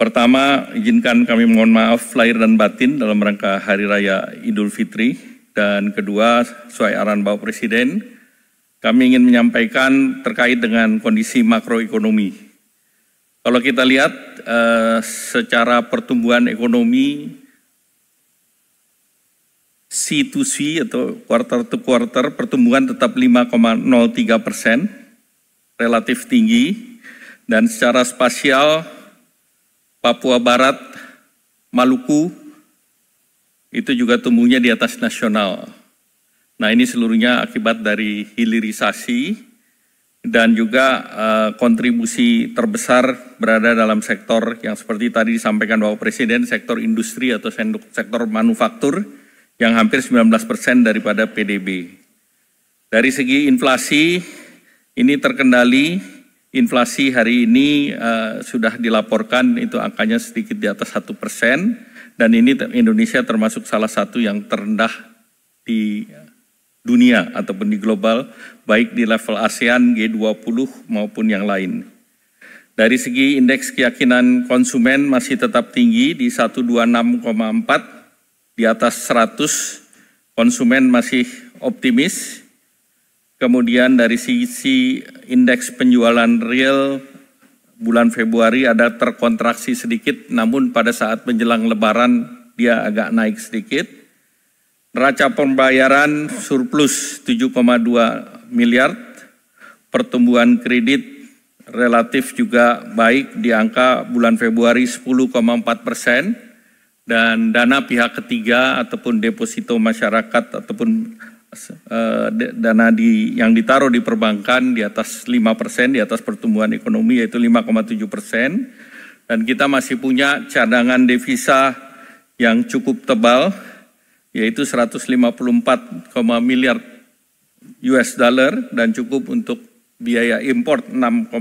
Pertama, izinkan kami mohon maaf lahir dan batin dalam rangka Hari Raya Idul Fitri. Dan kedua, sesuai arahan Bapak Presiden, kami ingin menyampaikan terkait dengan kondisi makroekonomi. Kalau kita lihat secara pertumbuhan ekonomi C2C atau quarter to quarter, pertumbuhan tetap 5,03%, relatif tinggi. Dan secara spasial, Papua Barat, Maluku, itu juga tumbuhnya di atas nasional. Nah, ini seluruhnya akibat dari hilirisasi dan juga kontribusi terbesar berada dalam sektor yang seperti tadi disampaikan Bapak Presiden, sektor industri atau sektor manufaktur yang hampir 19% daripada PDB. Dari segi inflasi, ini terkendali. Inflasi hari ini sudah dilaporkan itu angkanya sedikit di atas 1%, dan ini Indonesia termasuk salah satu yang terendah di dunia ataupun di global, baik di level ASEAN, G20 maupun yang lain. Dari segi indeks keyakinan konsumen masih tetap tinggi di 126,4, di atas 100, konsumen masih optimis. Kemudian dari sisi indeks penjualan real bulan Februari ada terkontraksi sedikit, namun pada saat menjelang Lebaran dia agak naik sedikit. Neraca pembayaran surplus 7,2 miliar, pertumbuhan kredit relatif juga baik di angka bulan Februari 10,4%, dan dana pihak ketiga ataupun deposito masyarakat ataupun dana yang ditaruh di perbankan di atas 5%, di atas pertumbuhan ekonomi yaitu 5,7%, dan kita masih punya cadangan devisa yang cukup tebal yaitu 154 miliar US dollar dan cukup untuk biaya import 6,4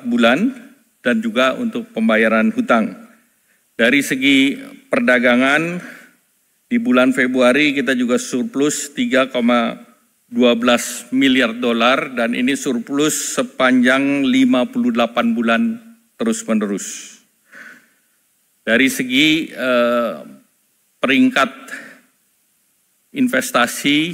bulan dan juga untuk pembayaran hutang. Dari segi perdagangan, di bulan Februari kita juga surplus 3,12 miliar dolar dan ini surplus sepanjang 58 bulan terus-menerus. Dari segi peringkat investasi,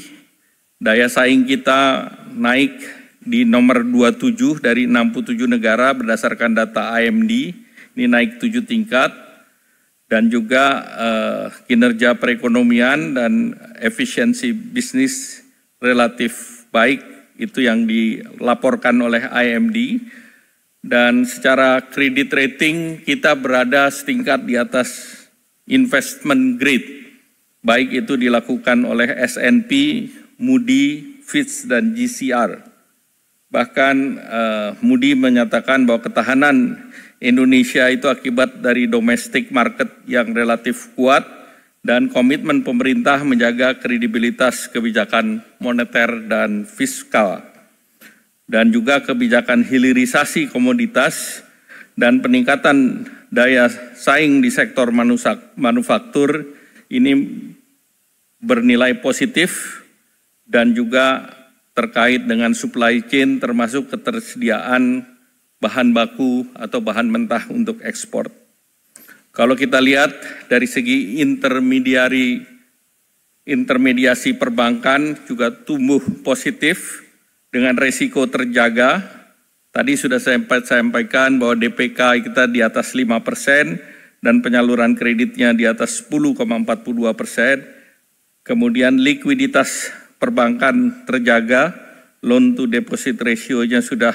daya saing kita naik di nomor 27 dari 67 negara berdasarkan data IMD, ini naik 7 tingkat. Dan juga kinerja perekonomian dan efisiensi bisnis relatif baik, itu yang dilaporkan oleh IMD. Dan secara kredit rating kita berada setingkat di atas investment grade, baik itu dilakukan oleh S&P, Moody, Fitch, dan GCR. Bahkan Moody menyatakan bahwa ketahanan Indonesia itu akibat dari domestic market yang relatif kuat dan komitmen pemerintah menjaga kredibilitas kebijakan moneter dan fiskal. Dan juga kebijakan hilirisasi komoditas dan peningkatan daya saing di sektor manufaktur ini bernilai positif dan juga terkait dengan supply chain termasuk ketersediaan bahan baku atau bahan mentah untuk ekspor. Kalau kita lihat dari segi intermediasi perbankan juga tumbuh positif dengan resiko terjaga. Tadi sudah saya sampaikan bahwa DPK kita di atas 5% dan penyaluran kreditnya di atas 10,42%. Kemudian likuiditas perbankan terjaga, loan to deposit ratio-nya sudah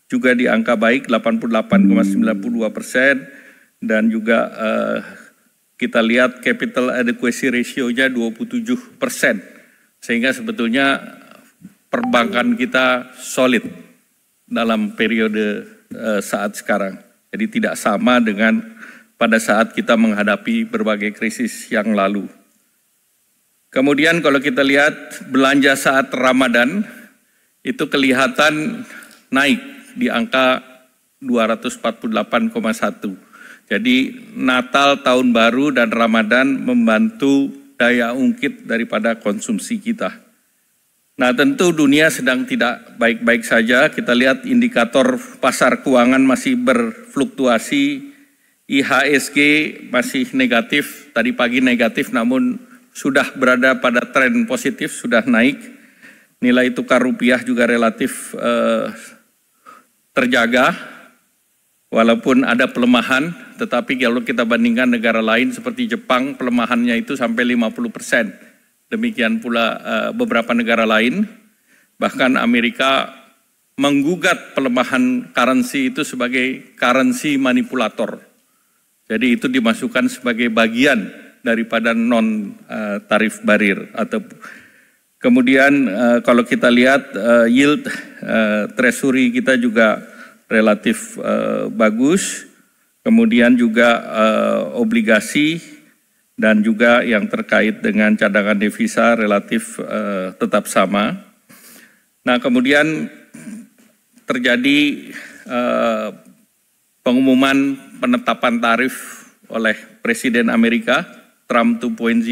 juga di angka baik 88,92%, dan juga kita lihat capital adequacy ratio-nya 27%, sehingga sebetulnya perbankan kita solid dalam periode saat sekarang. Jadi tidak sama dengan pada saat kita menghadapi berbagai krisis yang lalu. Kemudian kalau kita lihat belanja saat Ramadan itu kelihatan naik di angka 248,1. Jadi Natal, Tahun Baru, dan Ramadan membantu daya ungkit daripada konsumsi kita. Nah, tentu dunia sedang tidak baik-baik saja. Kita lihat indikator pasar keuangan masih berfluktuasi IHSG masih negatif, tadi pagi negatif namun sudah berada pada tren positif, sudah naik. Nilai tukar rupiah juga relatif terjaga, walaupun ada pelemahan, tetapi kalau kita bandingkan negara lain seperti Jepang, pelemahannya itu sampai 50%. Demikian pula beberapa negara lain, bahkan Amerika menggugat pelemahan currency itu sebagai currency manipulator. Jadi itu dimasukkan sebagai bagian daripada non-tarif barrier. Kemudian kalau kita lihat yield treasury kita juga relatif bagus. Kemudian juga obligasi dan juga yang terkait dengan cadangan devisa relatif tetap sama. Nah kemudian terjadi pengumuman penetapan tarif oleh Presiden Amerika, Trump 2.0,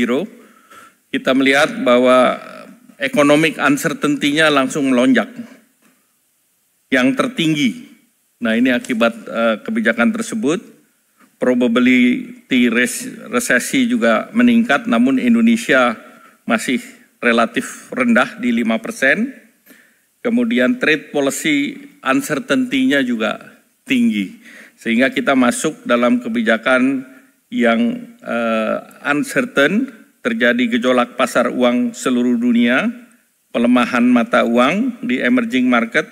kita melihat bahwa economic uncertainty-nya langsung melonjak, yang tertinggi. Nah ini akibat kebijakan tersebut, probability resesi juga meningkat, namun Indonesia masih relatif rendah di 5%. Kemudian trade policy uncertainty-nya juga tinggi. Sehingga kita masuk dalam kebijakan yang uncertain, terjadi gejolak pasar uang seluruh dunia, pelemahan mata uang di emerging market,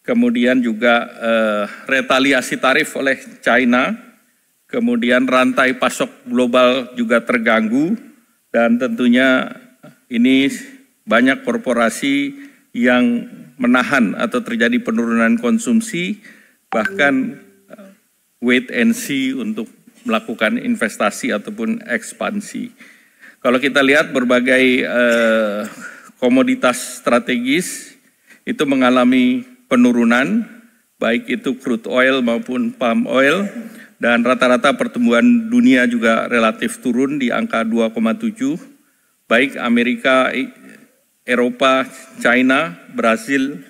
kemudian juga retaliasi tarif oleh China, kemudian rantai pasok global juga terganggu, dan tentunya ini banyak korporasi yang menahan atau terjadi penurunan konsumsi, bahkan wait and see untuk melakukan investasi ataupun ekspansi. Kalau kita lihat berbagai komoditas strategis itu mengalami penurunan, baik itu crude oil maupun palm oil, dan rata-rata pertumbuhan dunia juga relatif turun di angka 2,7, baik Amerika, Eropa, China, Brasil,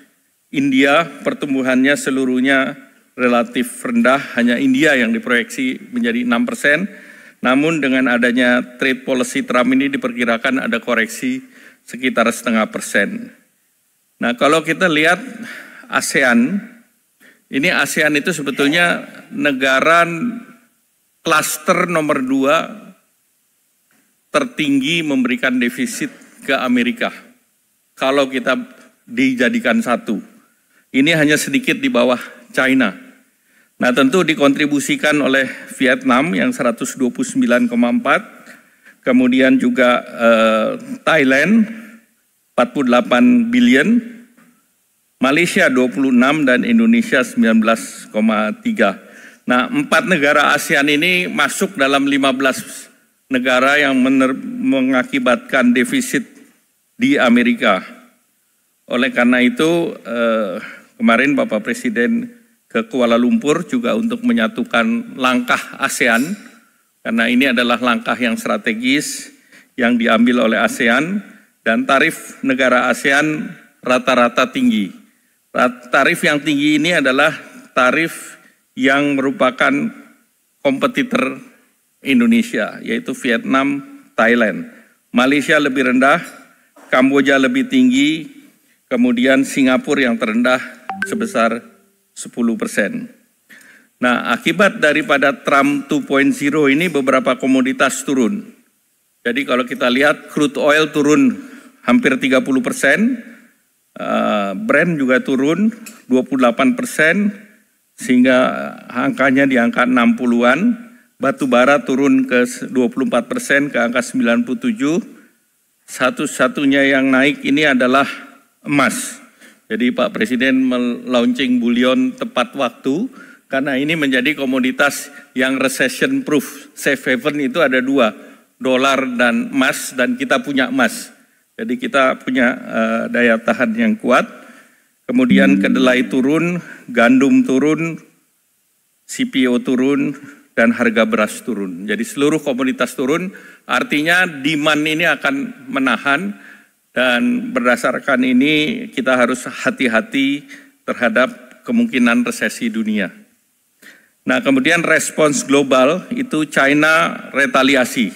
India, pertumbuhannya seluruhnya relatif rendah, hanya India yang diproyeksi menjadi 6%, namun dengan adanya trade policy Trump ini diperkirakan ada koreksi sekitar 0,5%. Nah kalau kita lihat ASEAN, ini ASEAN itu sebetulnya negara klaster nomor 2 tertinggi memberikan defisit ke Amerika. Kalau kita dijadikan satu, ini hanya sedikit di bawah China. Nah tentu dikontribusikan oleh Vietnam yang 129,4, kemudian juga Thailand 48 billion, Malaysia 26 dan Indonesia 19,3. Nah 4 negara ASEAN ini masuk dalam 15 negara yang mengakibatkan defisit di Amerika. Oleh karena itu kemarin Bapak Presiden ke Kuala Lumpur juga untuk menyatukan langkah ASEAN, karena ini adalah langkah yang strategis yang diambil oleh ASEAN, dan tarif negara ASEAN rata-rata tinggi. Tarif yang tinggi ini adalah tarif yang merupakan kompetitor Indonesia, yaitu Vietnam, Thailand. Malaysia lebih rendah, Kamboja lebih tinggi, kemudian Singapura yang terendah sebesar 10%. Nah, akibat daripada Trump 2.0 ini beberapa komoditas turun. Jadi kalau kita lihat crude oil turun hampir 30%, Brent juga turun 28%, sehingga angkanya di angka 60-an, batu bara turun ke 24% ke angka 97%, satu-satunya yang naik ini adalah emas. Jadi Pak Presiden melaunching bullion tepat waktu, karena ini menjadi komoditas yang recession proof. Safe haven itu ada 2, dolar dan emas, dan kita punya emas. Jadi kita punya daya tahan yang kuat. Kemudian kedelai turun, gandum turun, CPO turun, dan harga beras turun. Jadi seluruh komoditas turun, artinya demand ini akan menahan. Dan berdasarkan ini kita harus hati-hati terhadap kemungkinan resesi dunia. Nah, kemudian respons global itu China retaliasi.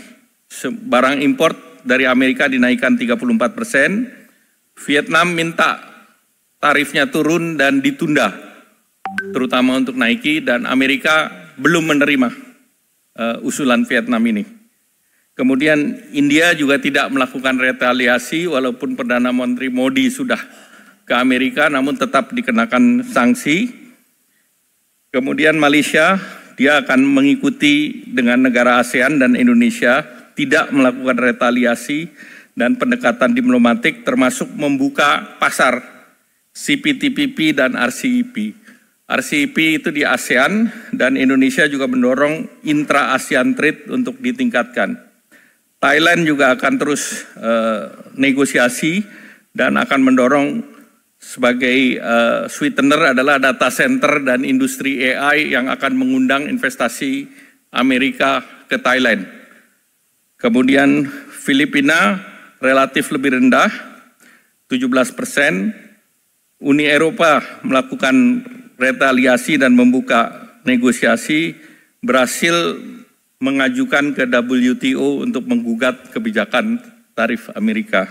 Barang import dari Amerika dinaikkan 34%, Vietnam minta tarifnya turun dan ditunda, terutama untuk Nike, dan Amerika belum menerima usulan Vietnam ini. Kemudian India juga tidak melakukan retaliasi walaupun Perdana Menteri Modi sudah ke Amerika, namun tetap dikenakan sanksi. Kemudian Malaysia, dia akan mengikuti dengan negara ASEAN dan Indonesia, tidak melakukan retaliasi dan pendekatan diplomatik termasuk membuka pasar CPTPP dan RCEP. RCEP itu di ASEAN dan Indonesia juga mendorong intra-ASEAN trade untuk ditingkatkan. Thailand juga akan terus negosiasi dan akan mendorong sebagai sweetener adalah data center dan industri AI yang akan mengundang investasi Amerika ke Thailand. Kemudian Filipina relatif lebih rendah, 17%. Uni Eropa melakukan retaliasi dan membuka negosiasi, berhasil mengajukan ke WTO untuk menggugat kebijakan tarif Amerika.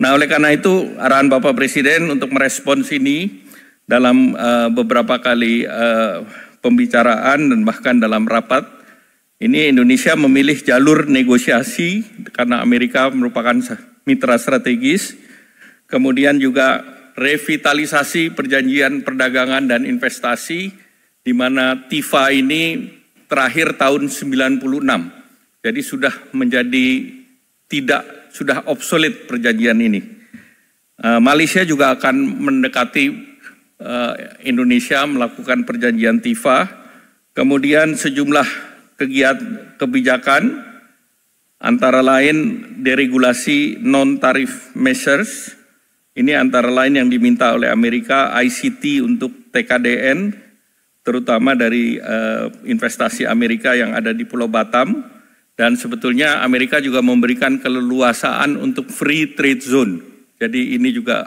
Nah, oleh karena itu arahan Bapak Presiden untuk merespons ini dalam beberapa kali pembicaraan dan bahkan dalam rapat, ini Indonesia memilih jalur negosiasi karena Amerika merupakan mitra strategis, kemudian juga revitalisasi perjanjian perdagangan dan investasi, di mana TIFA ini terakhir tahun 96, jadi sudah menjadi sudah obsolete perjanjian ini. Malaysia juga akan mendekati Indonesia melakukan perjanjian TIFA, kemudian sejumlah kebijakan antara lain deregulasi non-tarif measures, ini antara lain yang diminta oleh Amerika, ICT untuk TKDN, terutama dari investasi Amerika yang ada di Pulau Batam, dan sebetulnya Amerika juga memberikan keleluasaan untuk free trade zone. Jadi ini juga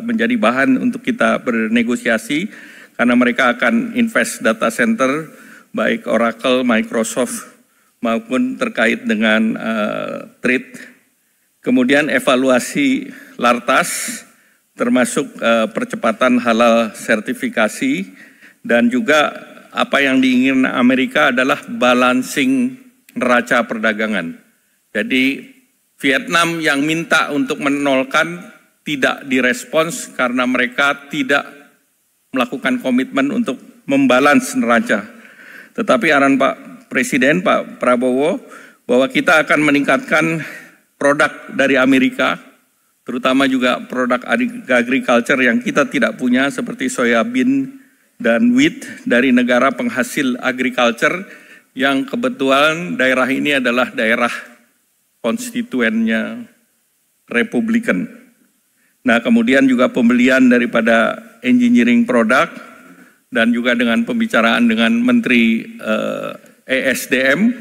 menjadi bahan untuk kita bernegosiasi karena mereka akan invest data center baik Oracle, Microsoft maupun terkait dengan trade. Kemudian evaluasi LARTAS termasuk percepatan halal sertifikasi, dan juga apa yang diinginkan Amerika adalah balancing neraca perdagangan. Jadi Vietnam yang minta untuk menolkan tidak direspons karena mereka tidak melakukan komitmen untuk membalans neraca. Tetapi arahan Pak Presiden, Pak Prabowo, bahwa kita akan meningkatkan produk dari Amerika, terutama juga produk agriculture yang kita tidak punya seperti soybean dan wheat dari negara penghasil agriculture yang kebetulan daerah ini adalah daerah konstituennya Republikan. Nah, kemudian juga pembelian daripada engineering product dan juga dengan pembicaraan dengan Menteri ESDM,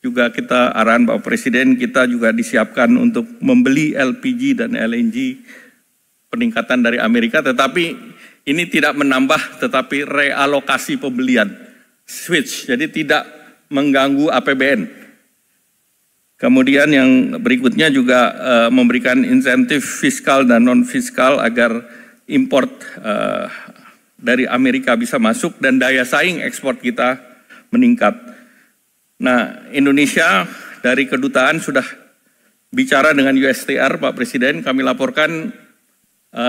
juga kita arahan Bapak Presiden, kita juga disiapkan untuk membeli LPG dan LNG peningkatan dari Amerika, tetapi ini tidak menambah tetapi realokasi pembelian, switch, jadi tidak mengganggu APBN. Kemudian yang berikutnya juga memberikan insentif fiskal dan non-fiskal agar import dari Amerika bisa masuk dan daya saing ekspor kita meningkat. Nah, Indonesia dari kedutaan sudah bicara dengan USTR, Pak Presiden, kami laporkan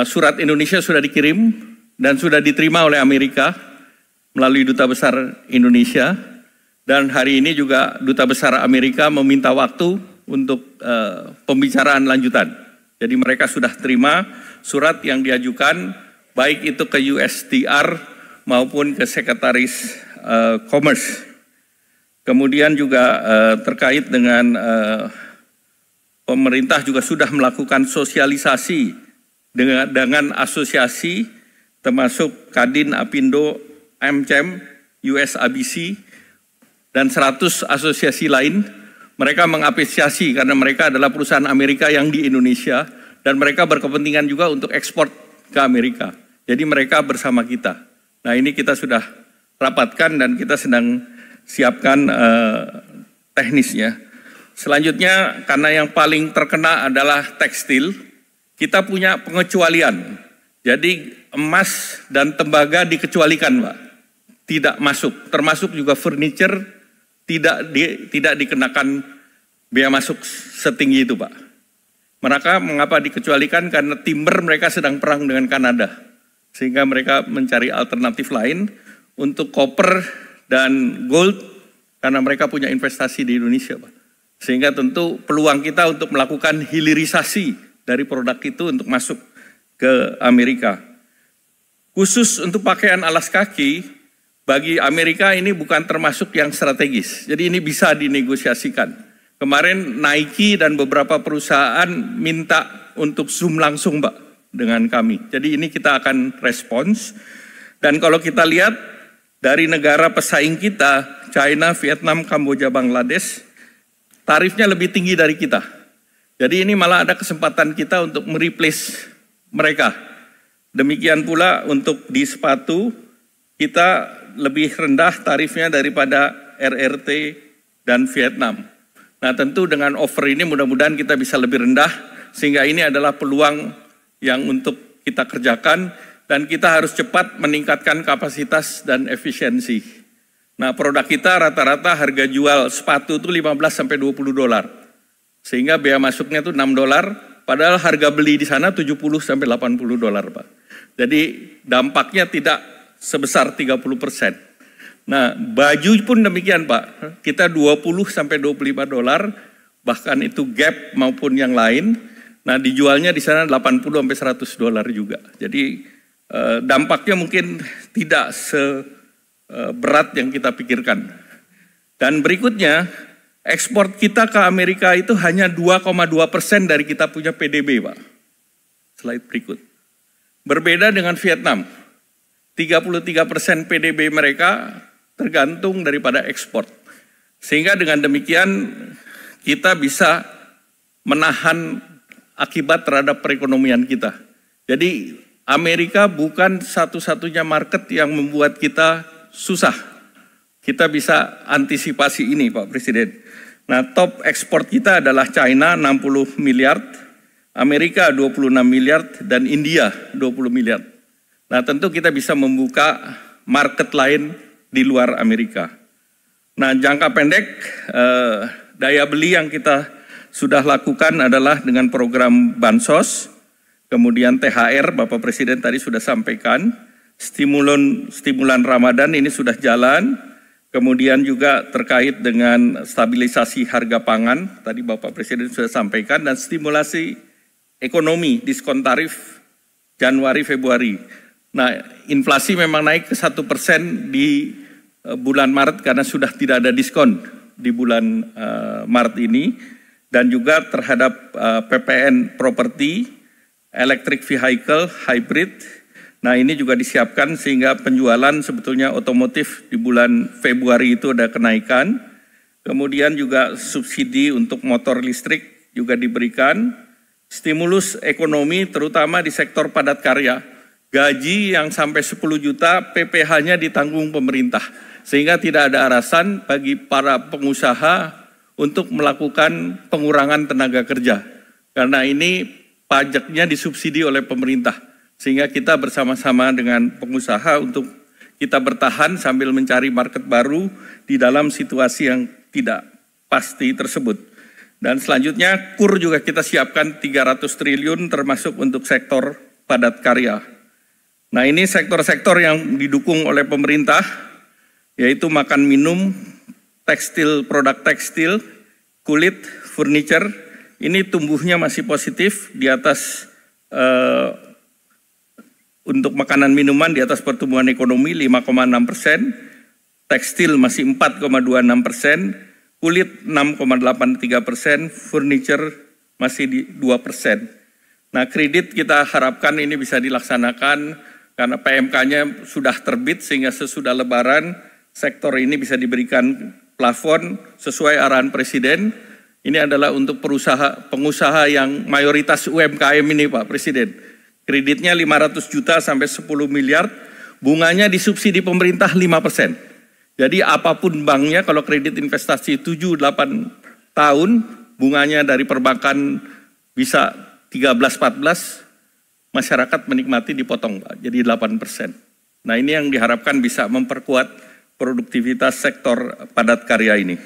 surat Indonesia sudah dikirim dan sudah diterima oleh Amerika melalui Duta Besar Indonesia. Dan hari ini juga Duta Besar Amerika meminta waktu untuk pembicaraan lanjutan. Jadi mereka sudah terima surat yang diajukan baik itu ke USTR maupun ke Sekretaris Commerce. Kemudian juga terkait dengan pemerintah juga sudah melakukan sosialisasi dengan asosiasi termasuk Kadin, Apindo, AmCham, USABC, dan 100 asosiasi lain. Mereka mengapresiasi karena mereka adalah perusahaan Amerika yang di Indonesia dan mereka berkepentingan juga untuk ekspor ke Amerika. Jadi mereka bersama kita. Nah, ini kita sudah rapatkan dan kita sedang siapkan teknisnya. Selanjutnya, karena yang paling terkena adalah tekstil, kita punya pengecualian. Jadi emas dan tembaga dikecualikan, Pak. Tidak masuk, termasuk juga furniture tidak dikenakan bea masuk setinggi itu, Pak. Mengapa dikecualikan? Karena timber mereka sedang perang dengan Kanada. Sehingga mereka mencari alternatif lain untuk copper dan gold karena mereka punya investasi di Indonesia, Pak. Sehingga tentu peluang kita untuk melakukan hilirisasi dari produk itu untuk masuk ke Amerika. Khusus untuk pakaian alas kaki, bagi Amerika ini bukan termasuk yang strategis. Jadi ini bisa dinegosiasikan. Kemarin Nike dan beberapa perusahaan minta untuk Zoom langsung, Pak, dengan kami. Jadi ini kita akan respons. Dan kalau kita lihat dari negara pesaing kita, China, Vietnam, Kamboja, Bangladesh, tarifnya lebih tinggi dari kita. Jadi ini malah ada kesempatan kita untuk mereplace mereka. Demikian pula untuk di sepatu, kita lebih rendah tarifnya daripada RRT dan Vietnam. Nah tentu dengan offer ini mudah-mudahan kita bisa lebih rendah, sehingga ini adalah peluang yang untuk kita kerjakan, dan kita harus cepat meningkatkan kapasitas dan efisiensi. Nah produk kita rata-rata harga jual sepatu itu 15-20 dolar. Sehingga bea masuknya itu 6 dolar, padahal harga beli di sana 70-80 dolar, Pak. Jadi dampaknya tidak sebesar 30%. Nah baju pun demikian, Pak. Kita 20-25 dolar, bahkan itu Gap maupun yang lain. Nah dijualnya di sana 80-100 dolar juga. Jadi dampaknya mungkin tidak berat yang kita pikirkan. Dan berikutnya, ekspor kita ke Amerika itu hanya 2,2% dari kita punya PDB, Pak. Slide berikut. Berbeda dengan Vietnam, 33% PDB mereka tergantung daripada ekspor. Sehingga dengan demikian kita bisa menahan akibat terhadap perekonomian kita. Jadi Amerika bukan satu-satunya market yang membuat kita susah. Kita bisa antisipasi ini, Pak Presiden. Nah, top ekspor kita adalah China 60 miliar, Amerika 26 miliar, dan India 20 miliar. Nah, tentu kita bisa membuka market lain di luar Amerika. Nah, jangka pendek, daya beli yang kita sudah lakukan adalah dengan program Bansos, kemudian THR, Bapak Presiden tadi sudah sampaikan, stimulan Ramadan ini sudah jalan, kemudian juga terkait dengan stabilisasi harga pangan, tadi Bapak Presiden sudah sampaikan, dan stimulasi ekonomi, diskon tarif Januari, Februari. Nah, inflasi memang naik ke 1% di bulan Maret karena sudah tidak ada diskon di bulan Maret ini, dan juga terhadap PPN properti, electric vehicle, hybrid. Nah ini juga disiapkan sehingga penjualan sebetulnya otomotif di bulan Februari itu ada kenaikan. Kemudian juga subsidi untuk motor listrik juga diberikan. Stimulus ekonomi terutama di sektor padat karya. Gaji yang sampai 10 juta PPh-nya ditanggung pemerintah. Sehingga tidak ada alasan bagi para pengusaha untuk melakukan pengurangan tenaga kerja. Karena ini pajaknya disubsidi oleh pemerintah. Sehingga kita bersama-sama dengan pengusaha untuk kita bertahan sambil mencari market baru di dalam situasi yang tidak pasti tersebut. Dan selanjutnya KUR juga kita siapkan 300 triliun termasuk untuk sektor padat karya. Nah ini sektor-sektor yang didukung oleh pemerintah, yaitu makan minum, tekstil, produk tekstil, kulit, furniture, ini tumbuhnya masih positif di atas untuk makanan minuman di atas pertumbuhan ekonomi 5,6%, tekstil masih 4,26%, kulit 6,83%, furniture masih di 2%. Nah kredit kita harapkan ini bisa dilaksanakan karena PMK-nya sudah terbit sehingga sesudah lebaran sektor ini bisa diberikan plafon sesuai arahan Presiden. Ini adalah untuk pengusaha yang mayoritas UMKM ini Pak Presiden. Kreditnya 500 juta sampai 10 miliar bunganya disubsidi pemerintah 5%. Jadi apapun banknya, kalau kredit investasi 7-8 tahun, bunganya dari perbankan bisa 13-14, masyarakat menikmati dipotong, Pak, jadi 8%. Nah ini yang diharapkan bisa memperkuat produktivitas sektor padat karya ini.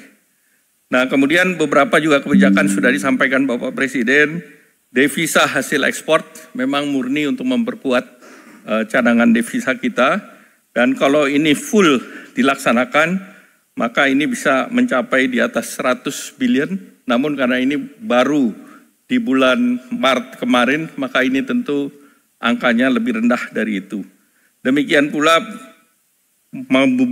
Nah kemudian beberapa juga kebijakan sudah disampaikan Bapak Presiden, devisa hasil ekspor memang murni untuk memperkuat cadangan devisa kita, dan kalau ini full dilaksanakan, maka ini bisa mencapai di atas 100 billion, namun karena ini baru di bulan Maret kemarin, maka ini tentu angkanya lebih rendah dari itu. Demikian pula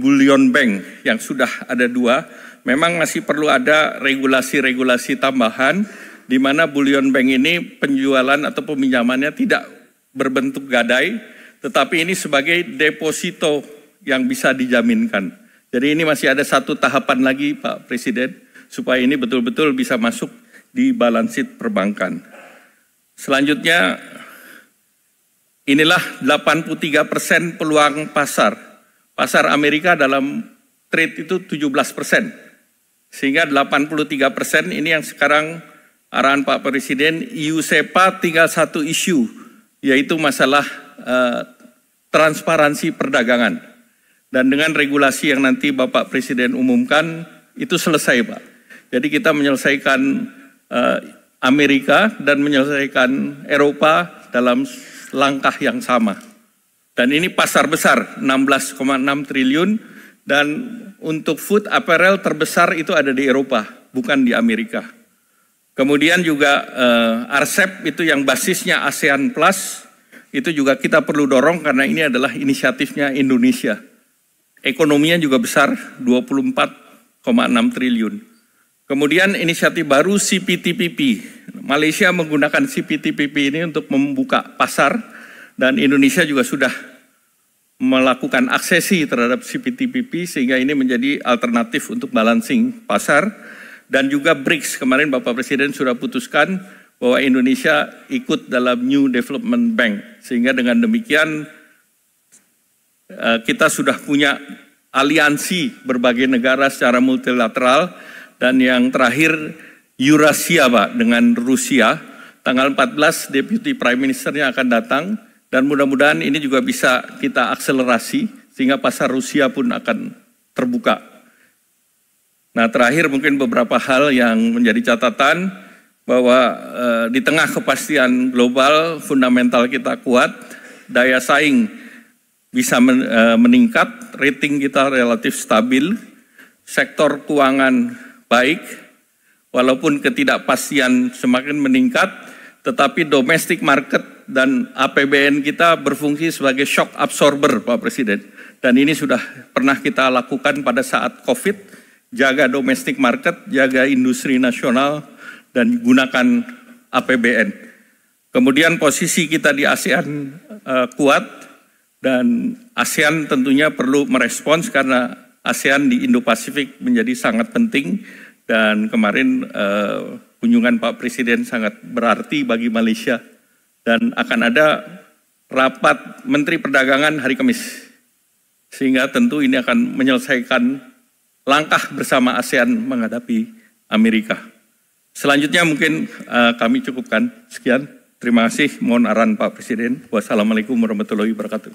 bullion bank yang sudah ada 2, memang masih perlu ada regulasi-regulasi tambahan, di mana bullion bank ini penjualan atau peminjamannya tidak berbentuk gadai, tetapi ini sebagai deposito yang bisa dijaminkan. Jadi ini masih ada satu tahapan lagi Pak Presiden, supaya ini betul-betul bisa masuk di balance sheet perbankan. Selanjutnya, inilah 83% peluang pasar. Pasar Amerika dalam trade itu 17%. Sehingga 83% ini yang sekarang arahan Pak Presiden, EU SEPA tinggal satu isu, yaitu masalah transparansi perdagangan. Dan dengan regulasi yang nanti Bapak Presiden umumkan, itu selesai Pak. Jadi kita menyelesaikan Amerika dan menyelesaikan Eropa dalam langkah yang sama. Dan ini pasar besar, 16,6 triliun, dan untuk food apparel terbesar itu ada di Eropa, bukan di Amerika. Kemudian juga RCEP itu yang basisnya ASEAN Plus, itu juga kita perlu dorong karena ini adalah inisiatifnya Indonesia. Ekonominya juga besar, 24,6 triliun. Kemudian inisiatif baru CPTPP. Malaysia menggunakan CPTPP ini untuk membuka pasar, dan Indonesia juga sudah melakukan aksesi terhadap CPTPP, sehingga ini menjadi alternatif untuk balancing pasar. Dan juga BRICS, kemarin Bapak Presiden sudah putuskan bahwa Indonesia ikut dalam New Development Bank. Sehingga dengan demikian kita sudah punya aliansi berbagai negara secara multilateral, dan yang terakhir Eurasia Pak, dengan Rusia. Tanggal 14 Deputy Prime Ministernya akan datang, dan mudah-mudahan ini juga bisa kita akselerasi sehingga pasar Rusia pun akan terbuka. Nah terakhir mungkin beberapa hal yang menjadi catatan, bahwa di tengah kepastian global fundamental kita kuat, daya saing bisa meningkat, rating kita relatif stabil, sektor keuangan baik, walaupun ketidakpastian semakin meningkat, tetapi domestic market dan APBN kita berfungsi sebagai shock absorber Pak Presiden. Dan ini sudah pernah kita lakukan pada saat COVID, jaga domestic market, jaga industri nasional, dan gunakan APBN. Kemudian posisi kita di ASEAN kuat, dan ASEAN tentunya perlu merespons karena ASEAN di Indo-Pasifik menjadi sangat penting, dan kemarin kunjungan Pak Presiden sangat berarti bagi Malaysia, dan akan ada rapat Menteri Perdagangan hari Kamis, sehingga tentu ini akan menyelesaikan langkah bersama ASEAN menghadapi Amerika. Selanjutnya mungkin kami cukupkan. Sekian, terima kasih, mohon arahan Pak Presiden. Wassalamualaikum warahmatullahi wabarakatuh.